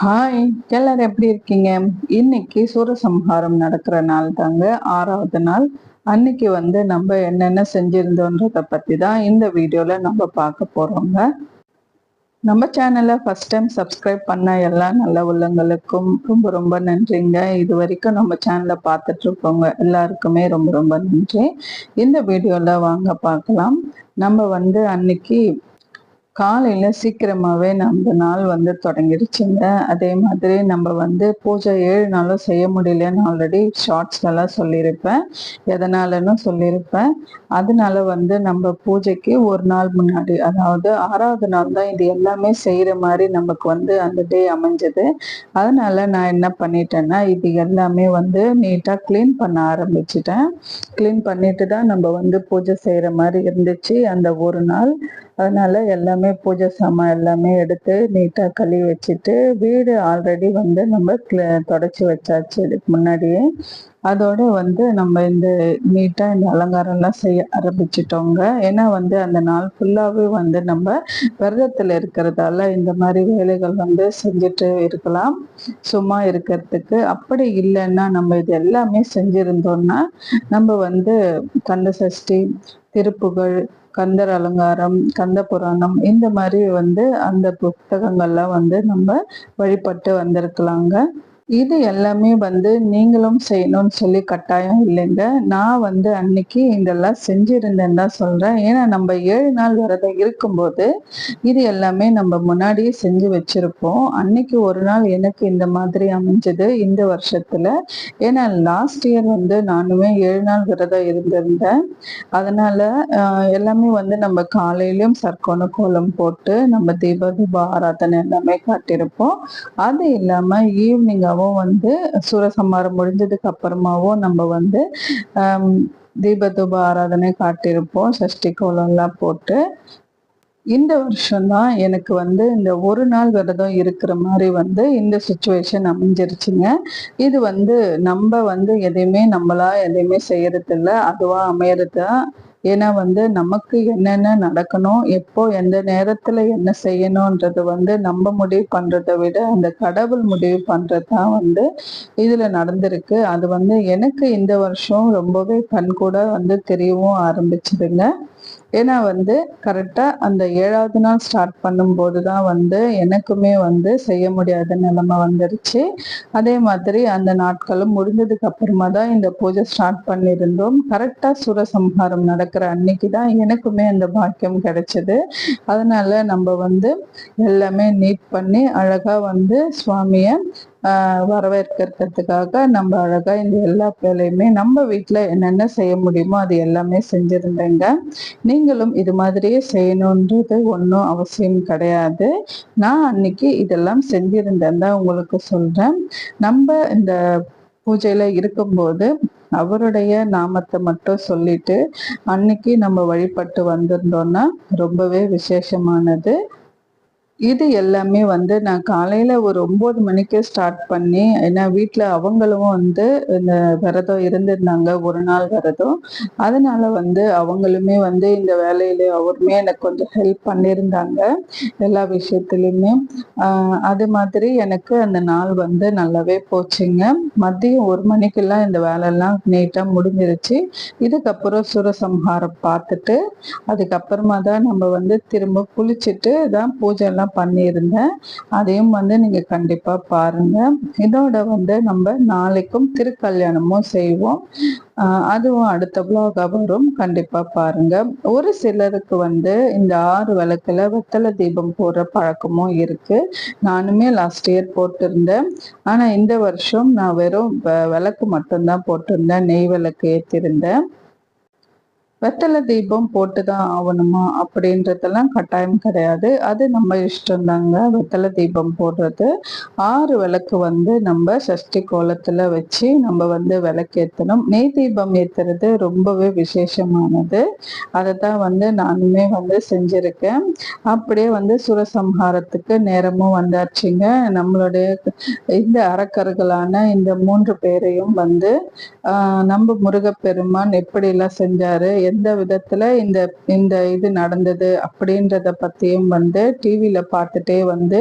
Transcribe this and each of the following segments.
Hi, எல்லாரும் எப்படி இருக்கீங்க? இன்னைக்கு சூரசம்ஹாரம் நடக்கிற நாள் தாங்க, 6வது நாள். அன்னைக்கு நம்ம என்னென்ன செஞ்சிருந்தோன்றத பத்தி தான் இந்த வீடியோல நம்ம பார்க்க போறோங்க. நம்ம சேனலை ஃபர்ஸ்ட் டைம் சப்ஸ்கிரைப் பண்ண எல்லா நல்ல உள்ளங்களுக்கும் ரொம்ப ரொம்ப நன்றிங்க. இது வரைக்கும் நம்ம சேனலை பார்த்துட்டு இருக்கோங்க எல்லாருக்குமே ரொம்ப ரொம்ப நன்றி. இந்த வீடியோல வாங்க பார்க்கலாம். நம்ம அன்னைக்கு காலையில சீக்கிரமாவே நம்ம நாள் தொடங்கிடுச்சுங்க. அதே மாதிரி நம்ம பூஜை 7 நாளும் செய்ய முடியலன்னு ஆல்ரெடி ஷார்ட்ஸ்லாம் சொல்லியிருப்பேன். எதனாலன்னு சொல்லியிருப்பேன். அதனால நம்ம பூஜைக்கு ஒரு நாள் முன்னாடி, அதாவது 6வது நாள் தான் இது எல்லாமே செய்யற மாதிரி நமக்கு அந்த டே அமைஞ்சது. அதனால நான் என்ன பண்ணிட்டேன்னா, இது எல்லாமே நீட்டா கிளீன் பண்ண ஆரம்பிச்சிட்டேன். கிளீன் பண்ணிட்டு தான் நம்ம பூஜை செய்யற மாதிரி இருந்துச்சு அந்த ஒரு நாள். அதனால எல்லாமே பூஜை சாமான் எல்லாமே எடுத்து நீட்டா கழுவி வச்சுட்டு, வீடு ஆல்ரெடி நம்ம தொடச்சி வச்சாச்சு இதுக்கு முன்னாடியே. அதோட நம்ம இந்த நீட்டா இந்த அலங்காரம்லாம் செய்ய ஆரம்பிச்சிட்டோங்க. ஏன்னா அந்த நாள் ஃபுல்லாவே நம்ம விரதத்துல இருக்கிறதால இந்த மாதிரி வேலைகள் செஞ்சுட்டு இருக்கலாம் சும்மா இருக்கிறதுக்கு. அப்படி இல்லைன்னா நம்ம இது எல்லாமே செஞ்சிருந்தோம்னா நம்ம கந்த சஷ்டி, திருப்புகழ், கந்தர் அலங்காரம், கந்த புராணம் இந்த மாதிரி அந்த புத்தகங்கள்லாம் நம்ம வழிபட்டு வந்திருக்கலாங்க. இது எல்லாமே நீங்களும் செய்யணும்னு சொல்லி கட்டாயம் இல்லைங்க. நான் அன்னைக்கு இதெல்லாம் செஞ்சிருந்தேன்னு தான் சொல்றேன். ஏன்னா நம்ம 7 நாள் விரதம் இருக்கும்போது இது எல்லாமே நம்ம முன்னாடியே செஞ்சு வச்சிருப்போம். அன்னைக்கு ஒரு நாள் எனக்கு இந்த மாதிரி அமைஞ்சது இந்த வருஷத்துல. ஏன்னா லாஸ்ட் இயர் நானுமே 7 நாள் விரதம் இருந்திருந்தேன். அதனால எல்லாமே நம்ம காலையிலயும் சர்க்கோண கோலம் போட்டு நம்ம தீப ஆராதனை எல்லாமே காட்டியிருப்போம். அது இல்லாம ஈவினிங்காவும் சூரசம்ஹாரம் முடிஞ்சதுக்கு அப்புறமாவும் நம்ம தீப ஆராதனை காட்டியிருப்போம், சஷ்டி கோலம் எல்லாம் போட்டு. இந்த வருஷம்தான் எனக்கு இந்த ஒரு நாள் விரதம் இருக்கிற மாதிரி இந்த சுச்சுவேஷன் அமைஞ்சிருச்சுங்க. இது நம்ம எதையுமே நம்மளா எதையுமே செய்யறது இல்லை, அதுவா அமையறதுதான். ஏன்னா நமக்கு என்னென்ன நடக்கணும், எப்போ எந்த நேரத்துல என்ன செய்யணும்ன்றது நம்ம முடிவு பண்றதை விட அந்த கடவுள் முடிவு பண்றதுதான் இதுல நடந்திருக்கு. அது எனக்கு இந்த வருஷம் ரொம்பவே கண்கூட தெரியவும் ஆரம்பிச்சதுங்க. ஏன்னா கரெக்டா அந்த 7வது நாள் ஸ்டார்ட் பண்ணும்போது தான் எனக்குமே செய்ய முடியாத நிலைமை வந்துருச்சு. அதே மாதிரி அந்த நாட்களும் முடிஞ்சதுக்கு அப்புறமா தான் இந்த பூஜை ஸ்டார்ட் பண்ணியிருந்தோம். கரெக்டா சூரசம்ஹாரம் நடக்கிற அன்னைக்கு தான் எனக்குமே அந்த பாக்கியம் கிடைச்சது. அதனால நம்ம எல்லாமே நீட் பண்ணி அழகா சுவாமிய வரவேற்கிறதுக்காக நம்ம அழகா இந்த எல்லா வேலையுமே நம்ம வீட்டுல என்னென்ன செய்ய முடியுமோ அது எல்லாமே செஞ்சிருந்தேங்க. நீங்களும் இது மாதிரியே செய்யணுன்றது ஒன்றும் அவசியம் கிடையாது. நான் அன்னைக்கு இதெல்லாம் செஞ்சிருந்தேன் தான் உங்களுக்கு சொல்றேன். நம்ம இந்த பூஜையில இருக்கும்போது அவருடைய நாமத்தை மட்டும் சொல்லிட்டு அன்னைக்கு நம்ம வழிபட்டு வந்திருந்தோம்னா ரொம்பவே விசேஷமானது. இது எல்லாமே நான் காலையில ஒரு 9 மணிக்கு ஸ்டார்ட் பண்ணி, ஏன்னா வீட்டுல அவங்களும் இந்த விரதம் இருந்திருந்தாங்க, ஒரு நாள் விரதம். அதனால அவங்களுமே இந்த வேலையில அவருமே எனக்கு கொஞ்சம் ஹெல்ப் பண்ணியிருந்தாங்க எல்லா விஷயத்துலயுமே. அது மாதிரி எனக்கு அந்த நாள் நல்லாவே போச்சுங்க. மதியம் 1 மணிக்கெல்லாம் இந்த வேலையெல்லாம் நீட்டா முடிஞ்சிருச்சு. இதுக்கப்புறம் சூரசம்ஹாரம் பார்த்துட்டு அதுக்கப்புறமா தான் நம்ம திரும்ப குளிச்சுட்டு தான் பூஜை எல்லாம் பண்ணியிருந்தேன். அதையும் நீங்க கண்டிப்பா பாருங்க. இதோட நம்ம நாளைக்கும் திருக்கல்யாணமும் செய்வோம். அதுவும் அடுத்த vlog வரும், கண்டிப்பா பாருங்க. ஒரு சிலருக்கு இந்த 6 விளக்குல வெத்தலை தீபம் போடுற பழக்கமும் இருக்கு. நானுமே லாஸ்ட் இயர் போட்டிருந்தேன். ஆனா இந்த வருஷம் நான் வெறும் விளக்கு மட்டும்தான் போட்டிருந்தேன், நெய் விளக்கு ஏற்றிருந்தேன். வெத்தலை தீபம் போட்டுதான் ஆகணுமா அப்படின்றதெல்லாம் கட்டாயம் கிடையாது, அது நம்ம இஷ்டம் தாங்க. வெத்தலை தீபம் போடுறது 6 விளக்கு நம்ம சஷ்டி கோலத்துல வச்சு நம்ம விளக்கேற்றணும். நெய் தீபம் ஏத்துறது ரொம்பவே விசேஷமானது. அதை தான் நானுமே செஞ்சிருக்கேன். அப்படியே சூரசம்ஹாரத்துக்கு நேரமும் வந்தாச்சுங்க. நம்மளுடைய இந்த அரக்கர்களான இந்த 3 பேரையும் நம்ம முருகப்பெருமான் எப்படி எல்லாம் செஞ்சாரு, எந்த விதத்துல இந்த இந்த இது நடந்தது அப்படின்றத பத்தியும் வந்து டிவில பார்த்துட்டே வந்து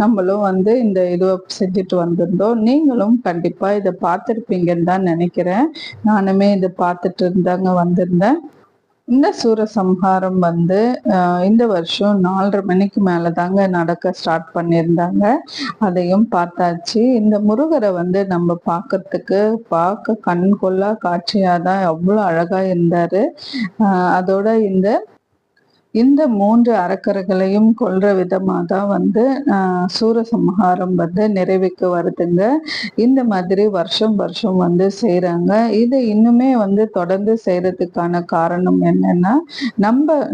நம்மளும் வந்து இந்த இது செஞ்சுட்டு வந்திருந்தோம். நீங்களும் கண்டிப்பா இதை பார்த்துருப்பீங்கன்னு தான் நினைக்கிறேன். நானுமே இதை பார்த்துட்டு இருந்தாங்க வந்திருந்தேன். இந்த சூரசம்ஹாரம் வந்து இந்த வருஷம் 4:30 மணிக்கு மேலதாங்க நடக்க ஸ்டார்ட் பண்ணியிருந்தாங்க. அதையும் பார்த்தாச்சு. இந்த முருகரை வந்து நம்ம பார்க்க கண் கொள்ளா காட்சியாதான் அவ்வளவு அழகா இருந்தாரு. அதோட இந்த இந்த 3 அரக்கர்களையும் கொல்ற விதமா தான் வந்து சூரசம்ஹாரம் வந்து நிறைவுக்கு வருதுங்க. இந்த மாதிரி வருஷம் வருஷம் வந்து செய்யறாங்க. இது இன்னுமே வந்து தொடர்ந்து செய்யறதுக்கான காரணம் என்னன்னா,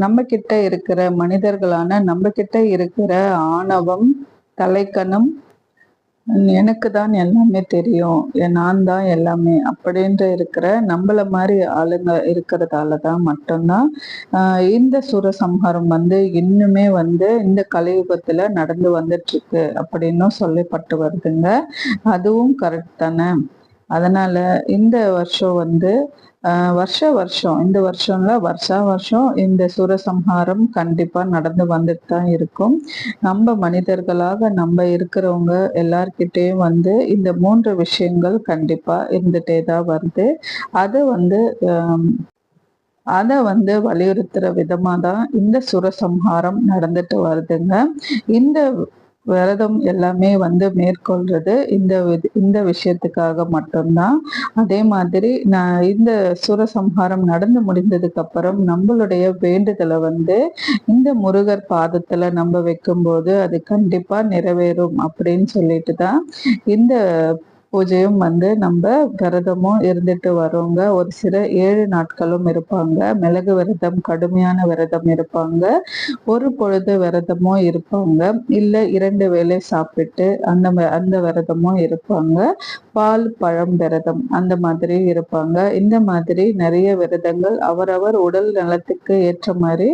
நம்ம கிட்ட இருக்கிற மனிதர்களான நம்ம கிட்ட இருக்கிற ஆணவம், தலைக்கணம், எனக்கு தான் எல்லாமே தெரியும், நான் தான் எல்லாமே அப்படின்ற இருக்கிற நம்மள மாதிரி ஆளுங்க இருக்கிறதாலதான் மட்டும்தான் இந்த சூரசம்ஹாரம் வந்து இன்னுமே வந்து இந்த கலியுகத்துல நடந்து வந்துட்டு இருக்கு அப்படின்னும் சொல்லப்பட்டு வருதுங்க. அதுவும் கரெக்ட் தானே. அதனால இந்த வருஷம் வந்து வருஷம் இந்த வருஷம்ல வருஷம் இந்த சூரசம்ஹாரம் கண்டிப்பா நடந்து வந்துட்டு தான் இருக்கும். நம்ம மனிதர்களாக நம்ம இருக்கிறவங்க எல்லார்கிட்டயும் வந்து இந்த 3 விஷயங்கள் கண்டிப்பா இருந்துட்டே தான் வருது. அதை வந்து வலியுறுத்துற விதமா தான் இந்த சூரசம்ஹாரம் நடந்துட்டு வருதுங்க. இந்த விரதம் எல்லாமே வந்து மேற்கொள்றது இந்த விஷயத்துக்காக மட்டும்தான். அதே மாதிரி இந்த சூரசம்ஹாரம் நடந்து முடிந்ததுக்கு அப்புறம் நம்மளுடைய வேண்டுதலை வந்து இந்த முருகர் பாதத்துல நம்ம வைக்கும்போது அது கண்டிப்பா நிறைவேறும் அப்படின்னு சொல்லிட்டு தான் இந்த பூஜையும் வந்து நம்ம விரதமும் இருந்துட்டு வரோங்க. ஒரு சில 7 நாட்களும் இருப்பாங்க. மிளகு விரதம், கடுமையான விரதம் இருப்பாங்க. ஒரு பொழுது விரதமும் இருப்பாங்க. இல்ல 2 வேளை சாப்பிட்டு அந்த விரதமும் இருப்பாங்க. பால் பழம் விரதம் அந்த மாதிரி இருப்பாங்க. இந்த மாதிரி நிறைய விரதங்கள் அவரவர் உடல் நலத்துக்கு ஏற்ற மாதிரி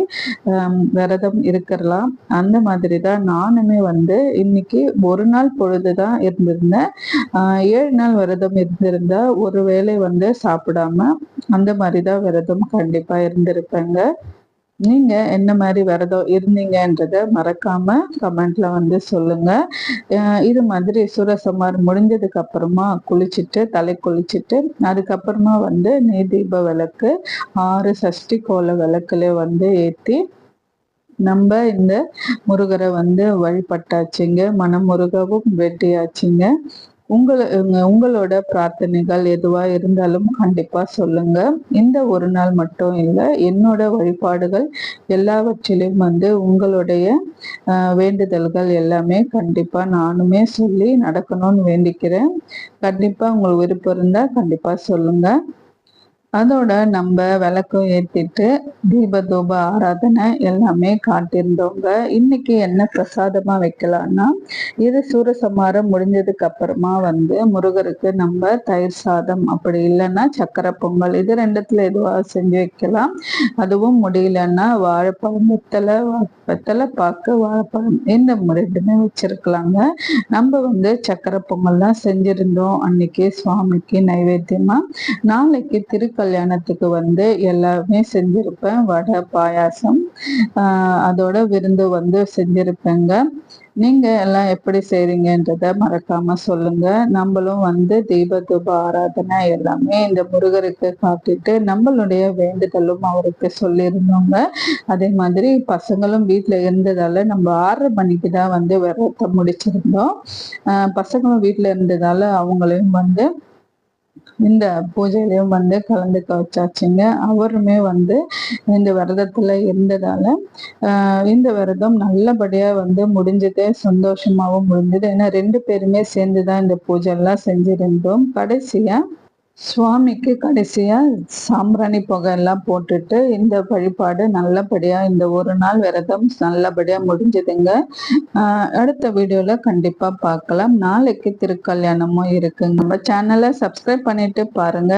விரதம் இருக்கலாம். அந்த மாதிரி தான் நானுமே வந்து இன்னைக்கு ஒரு நாள் பொழுதுதான் இருந்திருந்தேன். 7 நாள் விரதம் இருந்திருந்தா ஒருவேளை வந்து சாப்பிடாம அந்த மாதிரிதான் விரதம் கண்டிப்பா இருந்திருப்பேங்க. நீங்க என்ன மாதிரி விரதம் இருந்தீங்கன்றத மறக்காம கமெண்ட்ல வந்து சொல்லுங்க. இது மாதிரி சூரசம்ஹாரம் முடிஞ்சதுக்கு அப்புறமா தலை குளிச்சுட்டு அதுக்கப்புறமா வந்து நெய் தீப விளக்கு 6 சஷ்டி கோல விளக்குல வந்து ஏத்தி நம்ம இந்த முருகரை வந்து வழிபட்டாச்சுங்க. மனமுருகவும் வெட்டியாச்சுங்க. உங்களோட பிரார்த்தனைகள் எதுவா இருந்தாலும் கண்டிப்பா சொல்லுங்க. இந்த ஒரு நாள் மட்டும் இல்லை, என்னோட வழிபாடுகள் எல்லாவற்றிலும் வந்து உங்களுடைய வேண்டுதல்கள் எல்லாமே கண்டிப்பா நானுமே சொல்லி நடக்கணும்னு வேண்டிக்கிறேன். கண்டிப்பா உங்களுக்கு விருப்பம் இருந்தா கண்டிப்பா சொல்லுங்க. அதோட நம்ம விளக்கம் ஏத்திட்டு தீப தூப ஆராதனை எல்லாமே காட்டியிருந்தோங்க. இன்னைக்கு என்ன பிரசாதமா வைக்கலாம்னா, இது சூரசம்ஹாரம் முடிஞ்சதுக்கு அப்புறமா வந்து முருகருக்கு நம்ம தயிர் சாதம், அப்படி இல்லைன்னா சக்கரை பொங்கல், இது ரெண்டுத்துல எதுவா செஞ்சு வைக்கலாம். அதுவும் முடியலன்னா வாழைப்பழம், வெத்தலை பாக்கு, வாழைப்பழம் இந்த ரெண்டுமே வச்சிருக்கலாங்க. நம்ம வந்து சக்கரை பொங்கல் தான் செஞ்சிருந்தோம் அன்னைக்கு சுவாமிக்கு நைவேத்தியமா. நாளைக்கு கல்யாணத்துக்கு வந்து எல்லாமே செஞ்சிருப்பேன். வடை, பாயாசம், அதோட விருந்து வந்து செஞ்சிருப்பேங்க. நீங்க எல்லாம் எப்படி செய்றீங்கன்றத மறக்காம சொல்லுங்க. நம்மளும் வந்து தீப தூப ஆராதனை எல்லாமே இந்த முருகருக்கு காட்டிட்டு நம்மளுடைய வேண்டுதலும் அவருக்கு சொல்லியிருந்தோங்க. அதே மாதிரி பசங்களும் வீட்டுல இருந்ததால நம்ம 6:30 மணிக்கு தான் வந்து விரதத்தை முடிச்சிருந்தோம். பசங்களும் வீட்டுல இருந்ததால அவங்களையும் வந்து இந்த பூஜையிலையும் வந்து கலந்துக்க வச்சாச்சுங்க. அவருமே வந்து இந்த விரதத்துல இருந்ததால இந்த விரதம் நல்லபடியா வந்து முடிஞ்சது, சந்தோஷமாவும் முடிஞ்சது. ஏன்னா 2 பேருமே சேர்ந்துதான் இந்த பூஜை எல்லாம் செஞ்சிருந்தோம். சுவாமிக்கு கடைசியா சாம்பிராணி புகை எல்லாம் போட்டுட்டு இந்த வழிபாடு நல்லபடியா இந்த ஒரு நாள் விரதம் நல்லபடியா முடிஞ்சதுங்க. அடுத்த வீடியோல கண்டிப்பா பார்க்கலாம். நாளைக்கு திருக்கல்யாணமும் இருக்குங்க. நம்ம சேனலை சப்ஸ்கிரைப் பண்ணிட்டு பாருங்க.